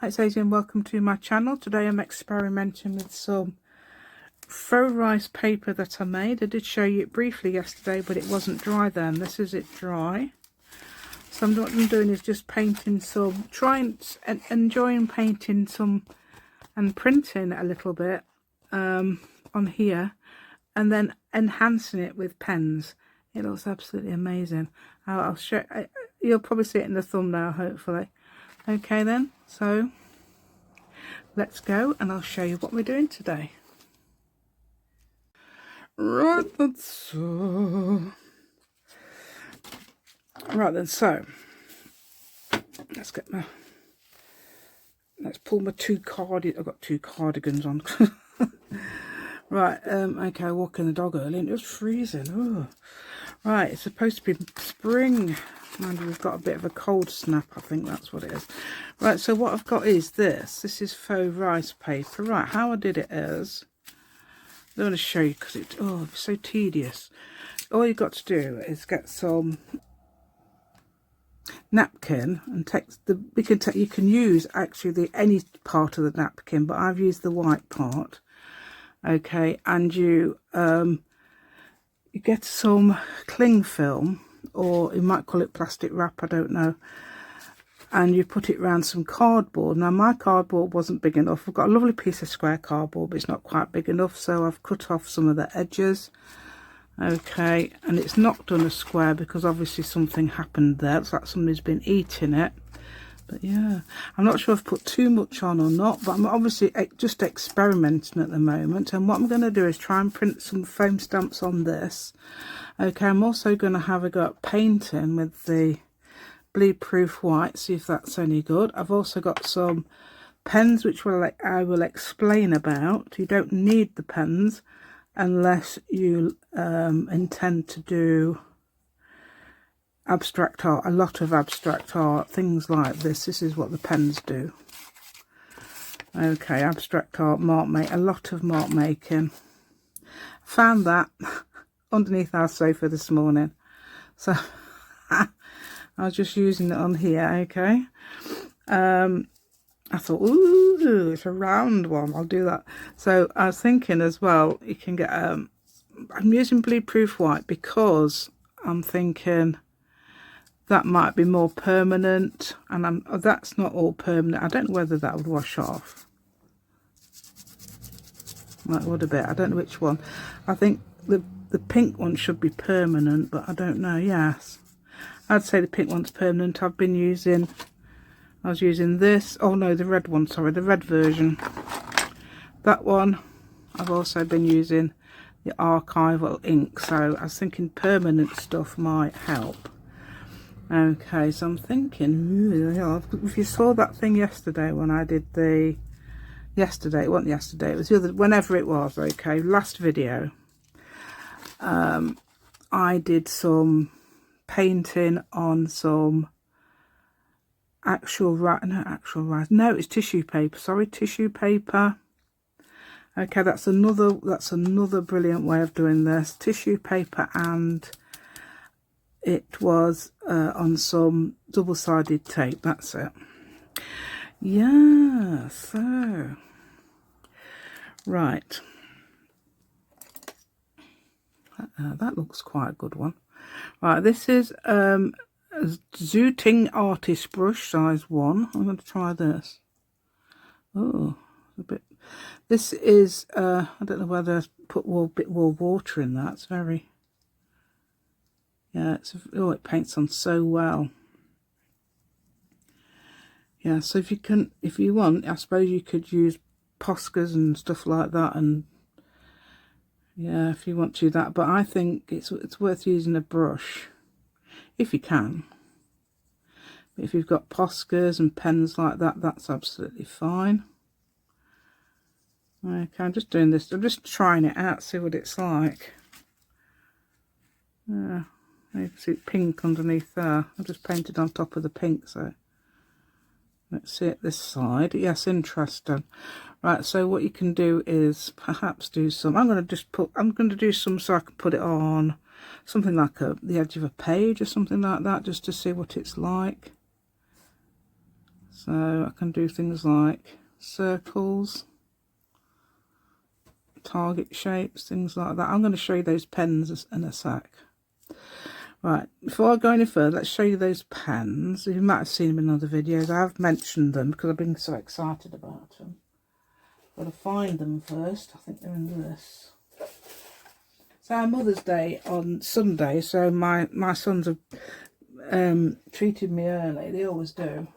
Hi, it's Daisy and welcome to my channel. Today I'm experimenting with some faux rice paper that I made. I did show you it briefly yesterday, but it wasn't dry then. This is it dry. So what I'm doing is just painting some, enjoying painting some and printing a little bit on here, and then enhancing it with pens. It looks absolutely amazing. I'll show. You'll probably see it in the thumbnail, hopefully. Okay then, so let's go and I'll show you what we're doing today. Right then, so let's pull my I've got two cardigans on. Right, okay, walking the dog early and it was freezing. Ooh. Right, it's supposed to be spring. And we've got a bit of a cold snap, I think that's what it is. Right, so what I've got is this is faux rice paper. Right, how I did it is, I'm going to show you because it's so tedious. All you've got to do is get some napkin and you can use actually any part of the napkin, but I've used the white part. Okay, and you get some cling film, or you might call it plastic wrap, I don't know, and you put it around some cardboard. Now my cardboard wasn't big enough. I've got a lovely piece of square cardboard, but it's not quite big enough, so I've cut off some of the edges. Okay, and it's not done a square because obviously something happened there. It's like somebody's been eating it. But yeah, I'm not sure if I've put too much on or not, but I'm obviously just experimenting at the moment. And what I'm going to do is try and print some foam stamps on this. Okay, I'm also going to have a go at painting with the bleed proof white, see if that's any good. I've also got some pens which I will explain about. You don't need the pens unless you intend to do abstract art, a lot of abstract art, things like this. This is what the pens do. Okay, abstract art, a lot of mark making. Found that underneath our sofa this morning, so I was just using it on here. Okay, I thought, ooh, it's a round one, I'll do that. So I was thinking as well, you can get I'm using bleed proof white because I'm thinking that might be more permanent, and that's not all permanent. I don't know whether that would wash off. That would a bit. I don't know which one. I think the pink one should be permanent, but I don't know. Yes, I'd say the pink one's permanent. I was using this. Oh no, the red one. Sorry, the red version. That one. I've also been using the archival ink. So I was thinking permanent stuff might help. Okay, so I'm thinking, if you saw that thing yesterday when I did it wasn't yesterday, it was the other, whenever it was, okay, last video, I did some painting on some it's tissue paper, sorry, tissue paper. Okay, that's another brilliant way of doing this, tissue paper, and it was on some double-sided tape. That's it. Yeah, so right, that looks quite a good one. Right, this is a Zooting Artist Brush size 1. I'm going to try this. Oh, a bit. This is I don't know whether I put a bit more water in that. It's very, yeah, it paints on so well. Yeah, so if you want, I suppose you could use Poscas and stuff like that, and yeah, if you want to do that. But I think it's worth using a brush if you can. But if you've got Poscas and pens like that, that's absolutely fine. Okay, I'm just doing this. I'm just trying it out, see what it's like. Yeah. You can see pink underneath there. I've just painted on top of the pink, so let's see it this side. Yes, interesting. Right, so what you can do is perhaps do some, I'm going to do some so I can put it on something like the edge of a page or something like that, just to see what it's like. So I can do things like circles, target shapes, things like that. I'm going to show you those pens in a sec. Right, before I go any further, let's show you those pens. You might have seen them in other videos. I have mentioned them because I've been so excited about them. Got to find them first. I think they're in this. So our Mother's Day on Sunday, so my sons have treated me early. They always do.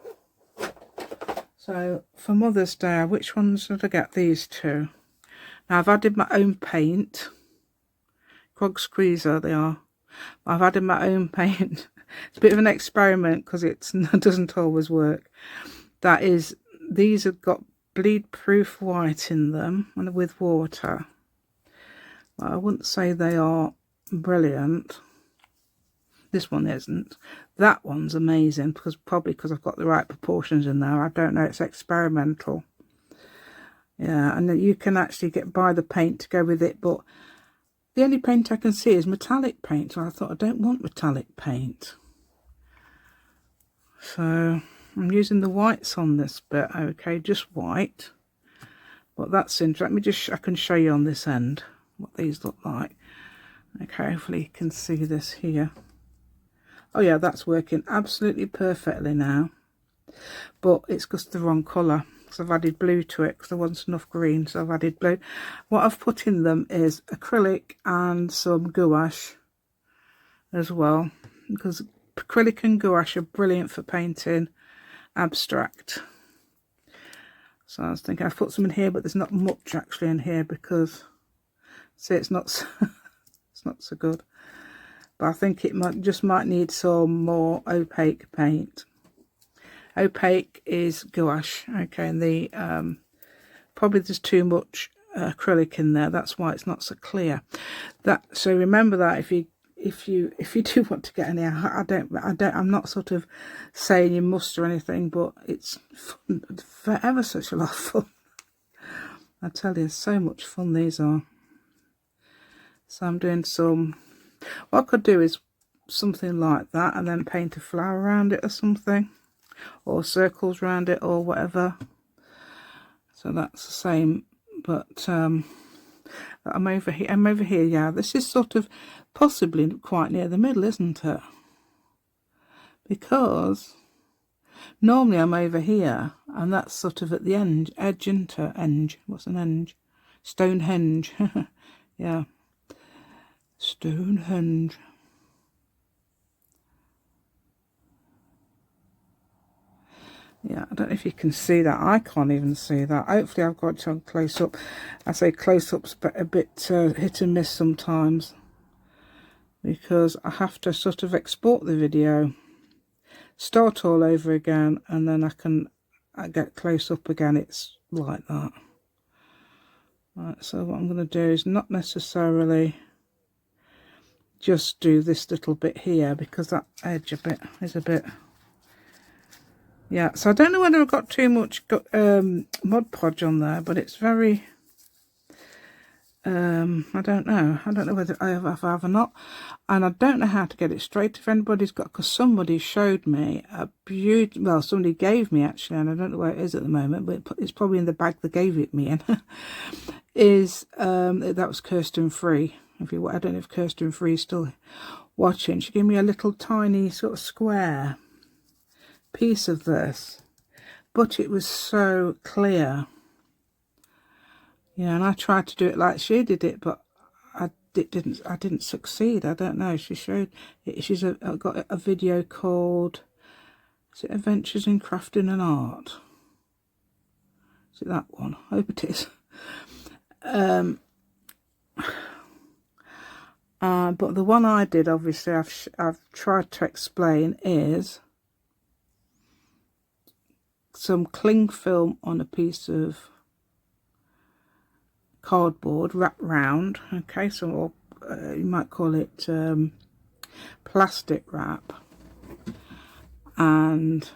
So for Mother's Day, which ones did I get? These two. Now I've added my own paint. Grog Squeezer they are. I've added my own paint. It's a bit of an experiment because it doesn't always work. That is, these have got bleed proof white in them and with water. Well, I wouldn't say they are brilliant. This one isn't. That one's amazing probably because I've got the right proportions in there. I don't know, it's experimental. Yeah, and you can actually buy the paint to go with it, but the only paint I can see is metallic paint. So I thought I don't want metallic paint. So I'm using the whites on this bit, okay, just white. But that's interesting. I can show you on this end what these look like. Okay, hopefully you can see this here. Oh yeah, that's working absolutely perfectly now. But it's just the wrong colour. I've added blue to it because there wasn't enough green, so I've added blue. What I've put in them is acrylic and some gouache as well, because acrylic and gouache are brilliant for painting abstract. So I was thinking I've put some in here, but there's not much actually in here because, see, it's not so, it's not so good. But I think it might need some more opaque paint. Opaque is gouache, okay, and the probably there's too much acrylic in there. That's why it's not so clear. So remember that if you do want to get any, I'm not sort of saying you must or anything, but it's fun, forever such a lot of fun. I tell you, so much fun these are. So I'm doing some. What I could do is something like that, and then paint a flower around it or something. Or circles around it or whatever. So that's the same, but I'm over here. Yeah, this is sort of possibly quite near the middle, isn't it? Because normally I'm over here and that's sort of at the edge, isn't it? Enge. What's an enge? Stonehenge. Yeah, Stonehenge. Yeah, I don't know if you can see that. I can't even see that. Hopefully I've got it on close up. I say close up's a bit hit and miss sometimes, because I have to sort of export the video, start all over again, and then I get close up again. It's like that. Right, so what I'm going to do is not necessarily just do this little bit here, because that edge is a bit. Yeah, so I don't know whether I've got too much Mod Podge on there, but it's very, I don't know whether I have or not, and I don't know how to get it straight. If anybody's got, because somebody showed me a beautiful, well, somebody gave me actually, and I don't know where it is at the moment, but it's probably in the bag they gave it me in, that was Kirsten Free. I don't know if Kirsten Free is still watching. She gave me a little tiny sort of square piece of this, but it was so clear, and I tried to do it like she did it, but I didn't succeed. I don't know. She showed it. She's got a video called, is it Adventures in Crafting and Art? Is it that one? I hope it is. But the one I did, obviously I've tried to explain, is some cling film on a piece of cardboard wrapped round, okay, so you might call it plastic wrap, and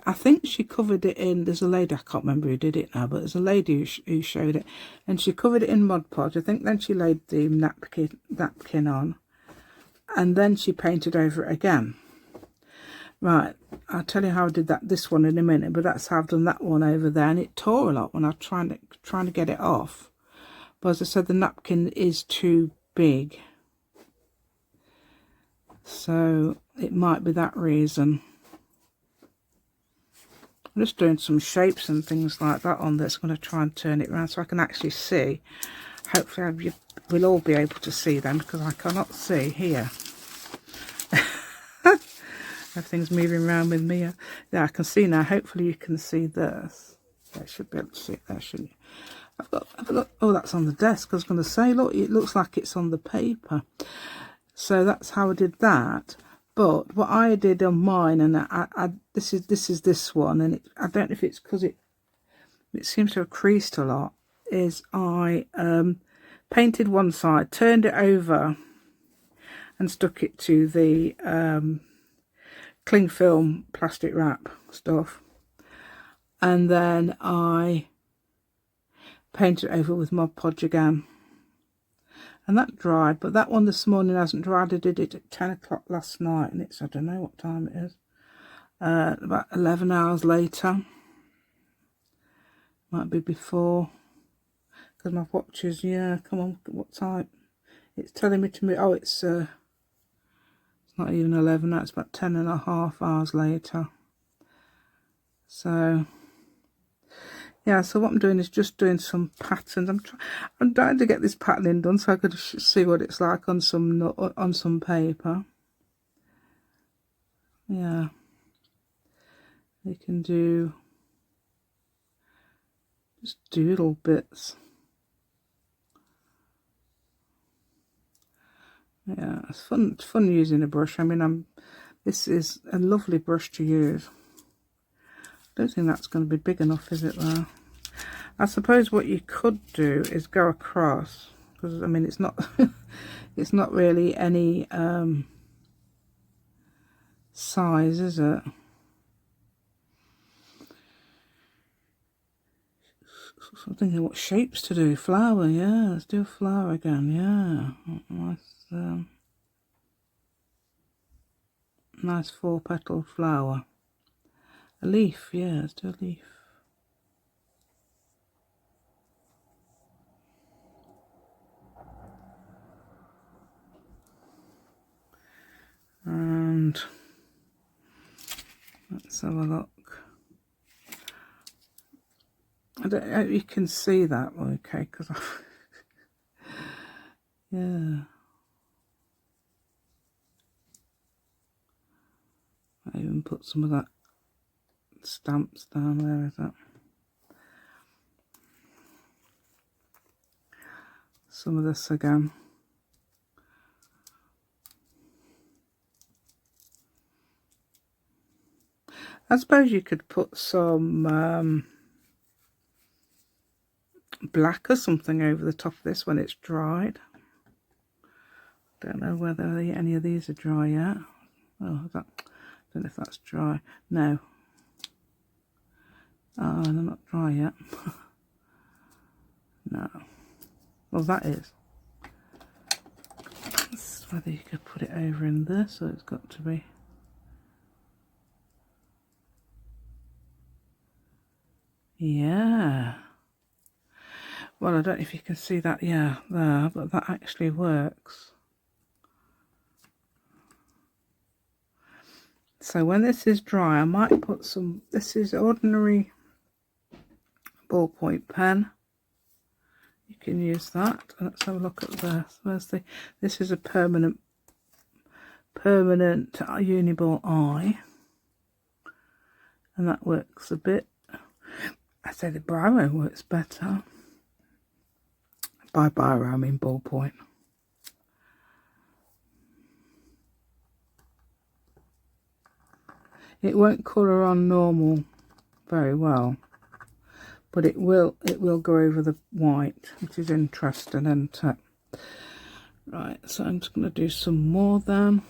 I think she covered it in, there's a lady, I can't remember who did it now, but there's a lady who showed it, and she covered it in Mod Podge. I think then she laid the napkin on, and then she painted over it again. Right, I'll tell you how I did this one in a minute, but that's how I've done that one over there, and it tore a lot when I was trying to get it off. But as I said, the napkin is too big, so it might be that reason. I'm just doing some shapes and things like that on this. I'm going to try and turn it around so I can actually see. Hopefully we'll all be able to see them, because I cannot see here. Everything's moving around with me. Yeah, I can see now. Hopefully you can see this. I should be able to see it there, shouldn't you? I've got, oh, that's on the desk. I was going to say, look, it looks like it's on the paper. So that's how I did that. But what I did on mine, and this is this one, and I don't know if it's because it seems to have creased a lot, is I painted one side, turned it over, and stuck it to the cling film plastic wrap stuff, and then I painted it over with Mod Podge again, and that dried. But that one this morning hasn't dried. I did it at 10 o'clock last night, and it's, I don't know what time it is, about 11 hours later, might be before, because my watch is, yeah, come on, what time, it's telling me to move. Oh, it's not even 11 now, it's about 10.5 hours later. So yeah, so what I'm doing is just doing some patterns. I'm trying to get this patterning done so I could see what it's like on some paper. Yeah, you can do just doodle bits. Yeah, it's fun using a brush. I mean, this is a lovely brush to use. I don't think that's going to be big enough, is it, there? I suppose what you could do is go across, because I mean it's not it's not really any size, is it? So I'm thinking what shapes to do. Flower, yeah, let's do a flower again. Yeah, nice, nice 4-petaled flower. A leaf, yeah, let's do a leaf. And let's have a look. I don't know if you can see that, okay, because yeah. I even put some of that stamps down. Where is that? Some of this again. I suppose you could put some black or something over the top of this when it's dried. Don't know whether any of these are dry yet. Oh, that, don't know if that's dry. No. Oh, they're not dry yet. No. Well, that is. That's whether you could put it over in this, so it's got to be. Yeah. Well, I don't know if you can see that, yeah, there, but that actually works. So when this is dry, I might put some, this is ordinary ballpoint pen. You can use that. Let's have a look at this. Where's the, this is a permanent uniball eye. And that works a bit. I say the biro works better. By biro, I mean ballpoint. It won't colour on normal very well, but it will go over the white, which is interesting, isn't it? Right, so I'm just going to do some more then.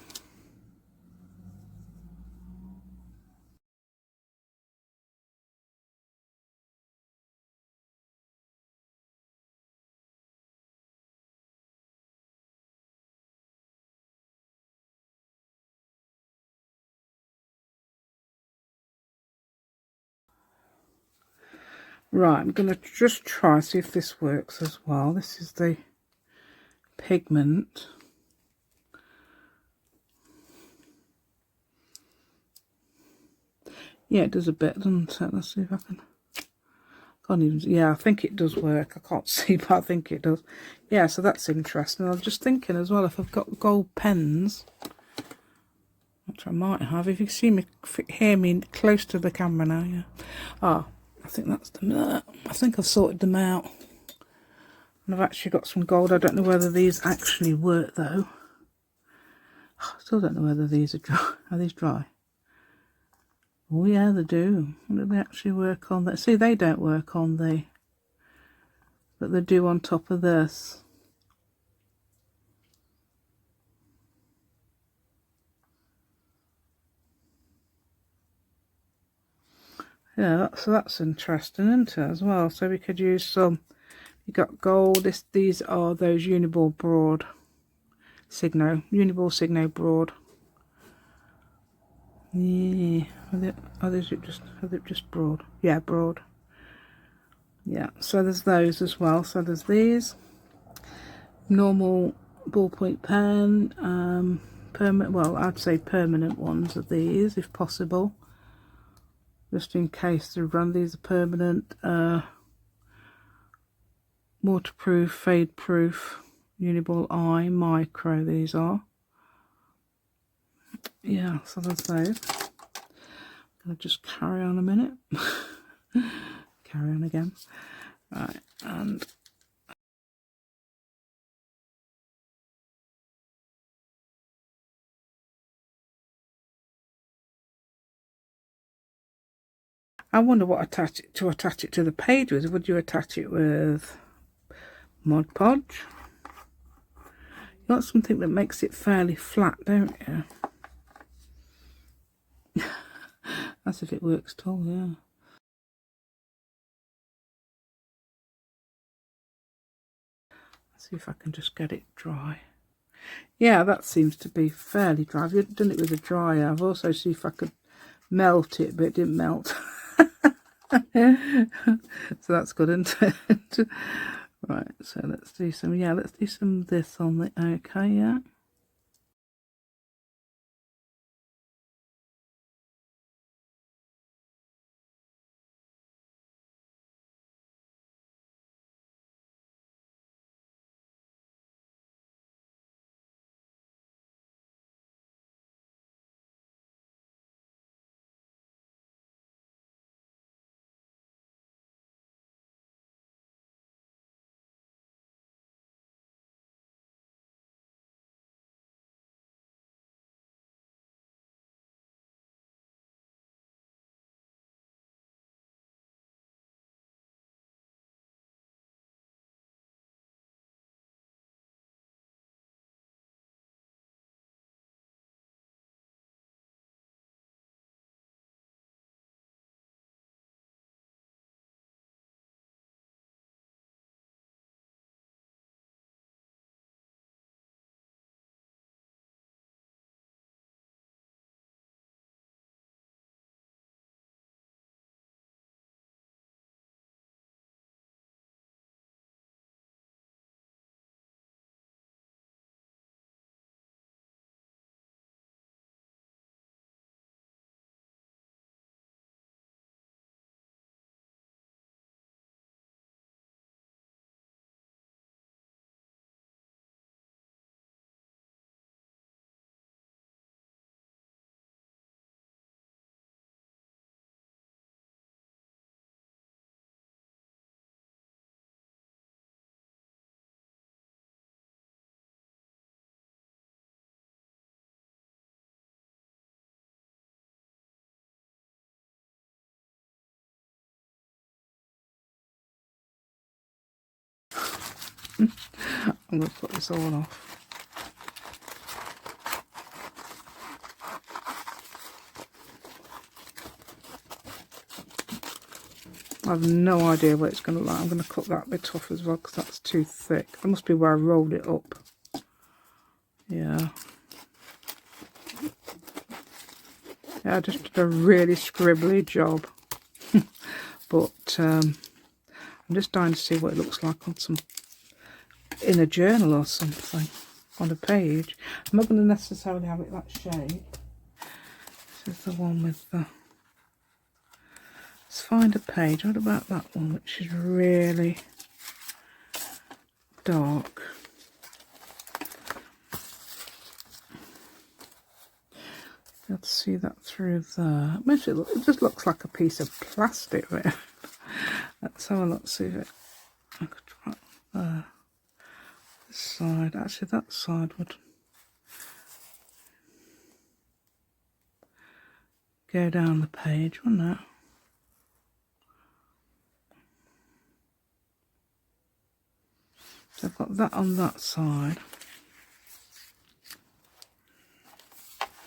Right, I'm going to just try see if this works as well. This is the pigment. Yeah, it does a bit, doesn't it? Let's see if I can. Can't even. Yeah, I think it does work. I can't see, but I think it does. Yeah, so that's interesting. I was just thinking as well, if I've got gold pens, which I might have. If you see me, hear me close to the camera now, yeah. Ah, I think that's them. I think I've sorted them out. And I've actually got some gold. I don't know whether these actually work though. I still don't know whether these are dry. Are these dry? Oh yeah, they do. Do they actually work on that? See, they don't work on the, but they do on top of this. Yeah, so that's interesting, isn't it, as well? So we could use some. You got gold. These are those Uniball broad Signo, Uniball Signo broad. Yeah, are they just broad? Yeah, broad. Yeah, so there's those as well. So there's these normal ballpoint pen, permanent. Well, I'd say permanent ones are these, if possible, just in case they run. These are permanent, waterproof, fade proof, Uniball Eye micro. These are. Yeah, so there's those. Gonna just carry on a minute. Carry on again. Right, and I wonder what attach it to the page with. Would you attach it with Mod Podge? You want something that makes it fairly flat, don't you? That's if it works at all, yeah. Let's see if I can just get it dry. Yeah, that seems to be fairly dry. I've done it with a dryer. I've also see if I could melt it, but it didn't melt. So that's good, isn't it? Right, so let's do some, yeah, let's do some of this on the, okay, yeah. I'm going to put this all off. I have no idea what it's going to look like. I'm going to cut that bit off as well because that's too thick. That must be where I rolled it up. Yeah. Yeah, I just did a really scribbly job. But I'm just dying to see what it looks like on some, in a journal or something, on a page. I'm not going to necessarily have it that shape. This is the one with the, let's find a page. What about that one, which is really dark? Let's see that through there. It just looks like a piece of plastic there. Let's have a look, see if it, I could try there. This side, actually that side would go down the page, wouldn't it? So I've got that on that side.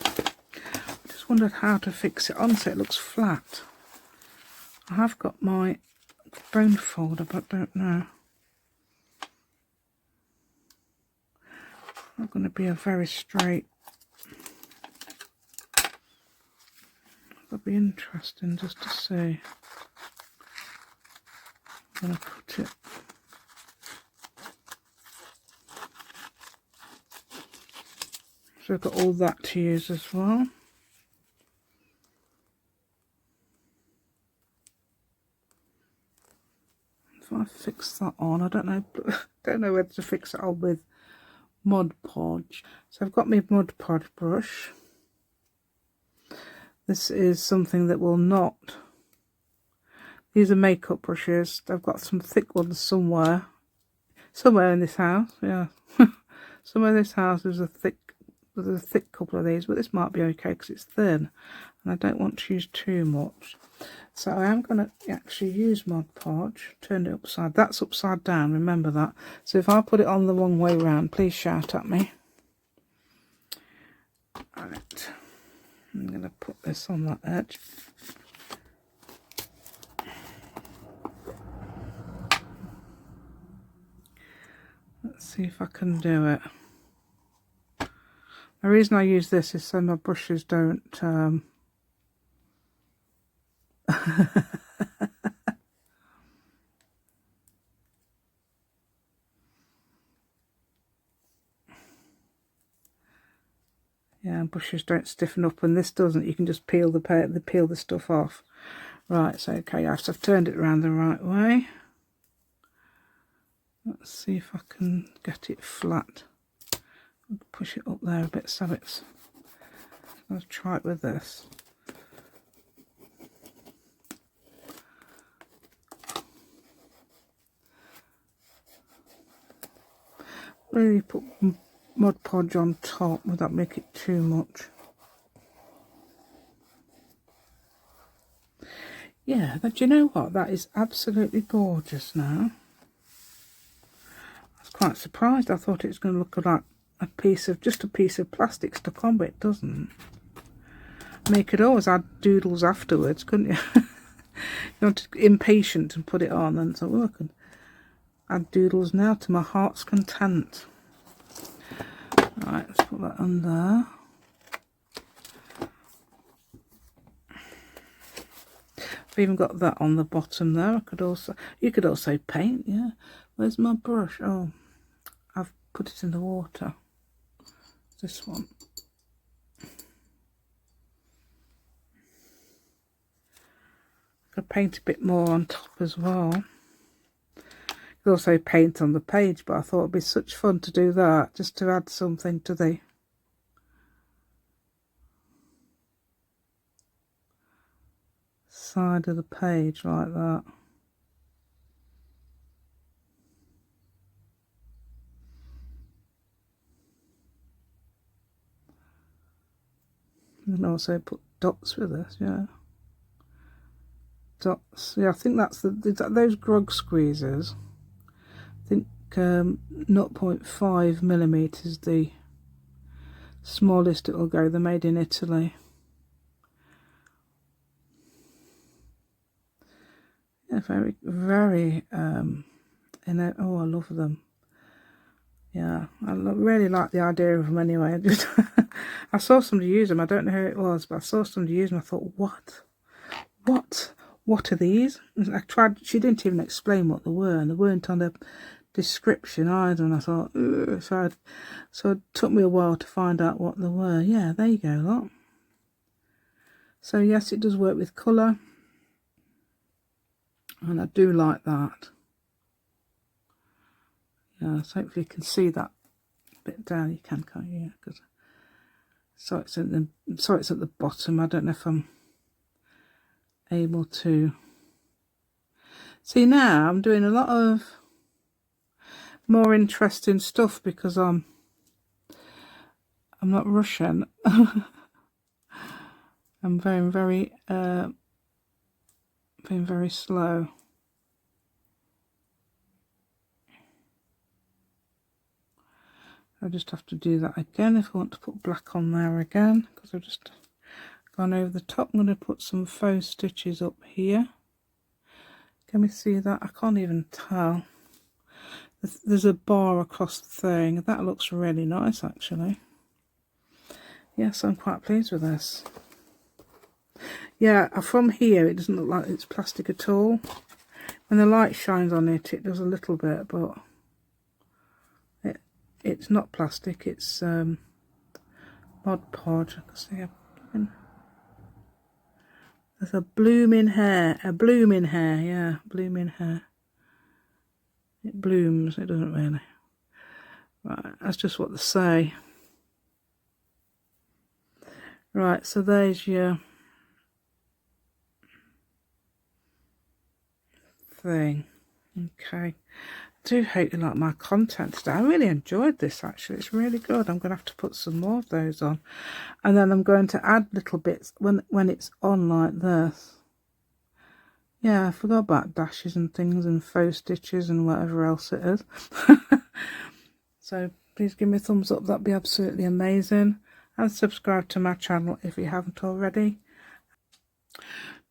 I just wondered how to fix it on so it looks flat. I have got my bone folder, but don't know. Not going to be a very straight. That'll be interesting just to see. I'm going to put it. So I've got all that to use as well. If I fix that on, I don't know whether to fix it on with Mod Podge. So I've got my Mod Podge brush. This is something that will not, these are makeup brushes. I've got some thick ones somewhere in this house, yeah. Somewhere in this house there's a thick couple of these, but this might be okay because it's thin and I don't want to use too much. So I am going to actually use Mod Podge. Turn it upside, that's upside down, remember that. So if I put it on the wrong way round, please shout at me. Right, I'm going to put this on that edge. Let's see if I can do it. The reason I use this is so my brushes don't yeah, brushes don't stiffen up, and this doesn't. You can just peel the stuff off. Right, so okay, I've turned it around the right way. Let's see if I can get it flat. Push it up there a bit so it's, I'll try it with this. Really put Mod Podge on top, would that make it too much? Yeah, but you know what, that is absolutely gorgeous now. I was quite surprised. I thought it was going to look like just a piece of plastic stuck on, but it doesn't. I mean, you could always add doodles afterwards, couldn't you? You're not impatient and put it on and so, oh, I can add doodles now to my heart's content. Right, let's put that on there. I've even got that on the bottom there. You could also paint, yeah. Where's my brush? Oh, I've put it in the water. This one. I could paint a bit more on top as well. You could also paint on the page, but I thought it'd be such fun to do that, just to add something to the side of the page like that. You can also put dots with this, yeah. Dots, yeah, I think that's those grog squeezers. I think 0.5 millimeters is the smallest it will go. They're made in Italy. Yeah, very oh, I love them. Yeah, I really like the idea of them anyway. I saw somebody use them. I don't know who it was, but I saw somebody use them. I thought, what what are these? I tried, she didn't even explain what they were, and they weren't on the description either, and I thought, ugh. So it took me a while to find out what they were. Yeah, there you go, look. So yes, it does work with colour, and I do like that. Yeah, so hopefully you can see that bit down. You can, can't you? Yeah, because so it's at the bottom. I don't know if I'm able to see now. I'm doing a lot of more interesting stuff because I'm not rushing. I'm very slow. I just have to do that again if I want to put black on there again, because I've just gone over the top. I'm going to put some faux stitches up here. Can we see that? I can't even tell. There's a bar across the thing. That looks really nice, actually. Yes, I'm quite pleased with this. Yeah, from here it doesn't look like it's plastic at all. When the light shines on it, it does a little bit, but it's not plastic. It's Mod Podge. There's a blooming hair. Yeah, blooming hair. It blooms. It doesn't really. Right, that's just what they say. Right, so there's your thing. Okay. I do hope you like my content today. I really enjoyed this, actually. It's really good. I'm going to have to put some more of those on. And then I'm going to add little bits when it's on like this. Yeah, I forgot about dashes and things and faux stitches and whatever else it is. So please give me a thumbs up. That'd be absolutely amazing. And subscribe to my channel if you haven't already.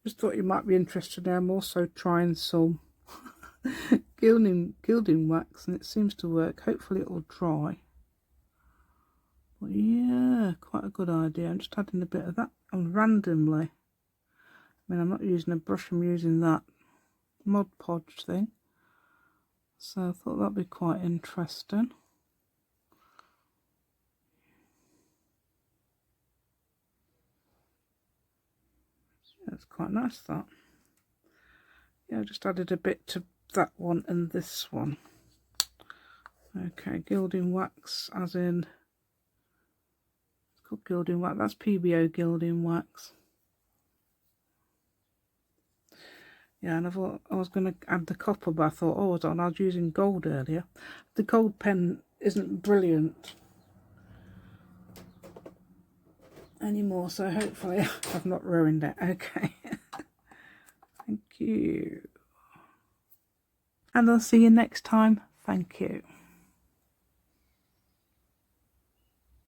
Just thought you might be interested. I'm also trying some gilding wax, and it seems to work. Hopefully it will dry. But yeah, quite a good idea. I'm just adding a bit of that and randomly. I mean, I'm not using a brush, I'm using that Mod Podge thing. So I thought that'd be quite interesting. That's quite nice, that. Yeah, I just added a bit to that one and this one. Okay, gilding wax, as in, it's called gilding wax. That's PBO gilding wax. Yeah, and I thought I was going to add the copper, but I thought, oh, I was using gold earlier. The gold pen isn't brilliant anymore, so hopefully I've not ruined it. Okay. Thank you. And I'll see you next time. Thank you.